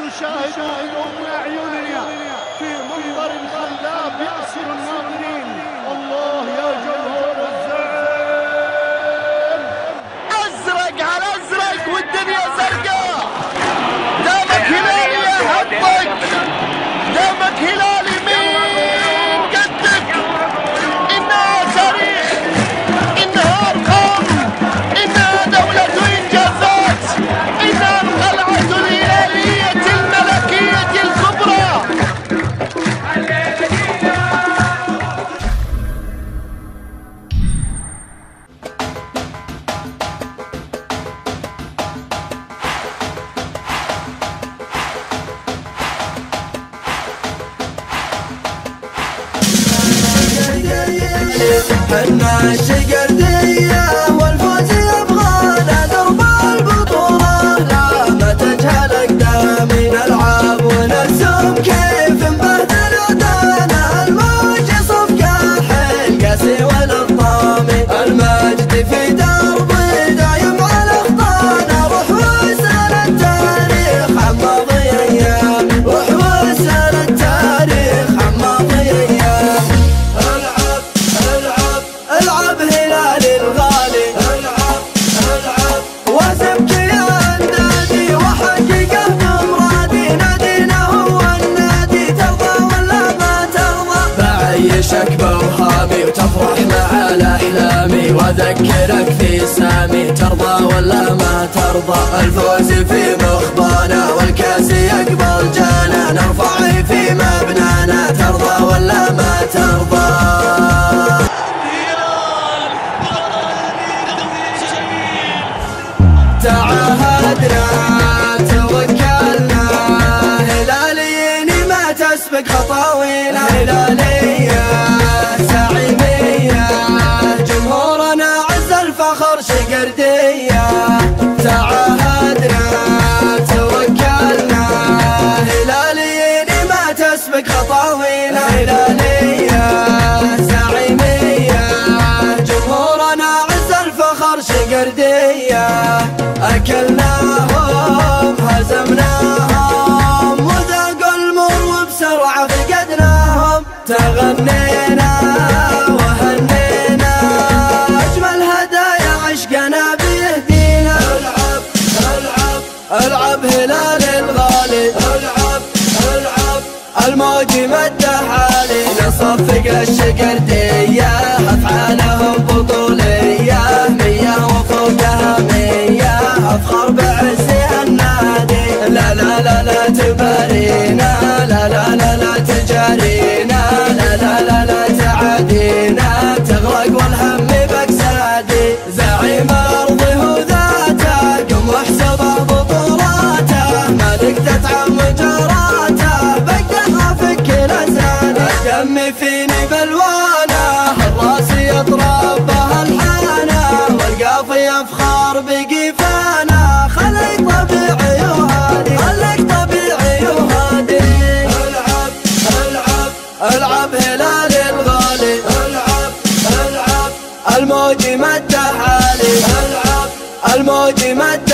نشاهده بأعيننا في منظر خلاب يأسر الناظرين. الله يا جمهور الزين، أزرق على أزرق والدنيا زرقاء. دامك هلالي يا حطك، دامك هلالي مين قدك. إنها تاريخ، إنها أرقام، إنها دولة إنجازات، إنها القلعة الهلالية الملكية الكبرى. الماتش قردية والفوز يبغانا درب البطولة، لا ما تجهل أقدامي نلعب ونرسم كيف نبهدل عدانا. الموج صفقة القاسي والطامي، المجد في دربي دايم على خطانا. روح واسأل التاريخ عن ماضي أيام، روح واسأل التاريخ عن ماضي أيام. العب هلالي الغالي، العب واسبك يا اندادي وحقق مرادي. نادينا هو النادي، ترضى ولا ما ترضى. بعيشك بوهامي وتفرح مع الاحلامي، واذكرك في سامي ترضى ولا ما ترضى. الفوز في مخبانا والكاس يقبل جانا، نرفع في مبنانا ترضى ولا ما ترضى. تعاهدنا توكلنا هلاليين ما تسبق خطاوينا. هلالية زعيمية جمهورنا عز الفخر شقردية. تعاهدنا توكلنا هلاليين ما تسبق خطاوينا. هلالية زعيمية جمهورنا عز الفخر شقردية. أكلناهم هزمناهم وذاقوا المر وبسرعة فقدناهم. تغنينا وهنينا أجمل هدايا عشقنا بيهدينا. العب هلالي الغالي، العب الموج مده حالي. نصفق الشقردية أفعالهم بطولية، 100 وفوقها 100 أفخر بعزها النادي. لا لا لا لا تبارينا، لا لا لا لا تجارينا، لا لا لا لا تعادينا. تغرق والهم بأجسادي، زعيم أرضه وذاته قم واحسبه بطولاته. مالك تتعب مجاراته بقدرها فك لساني. الدم فيني بلوانه، الراس يضرب بها الحانه، والقافي يفخر بقيفانه. خليك طبيعي وهادي، خليك طبيعي وهادي. العب هلالي الغالي، العب الموج مده حالي. الموج مده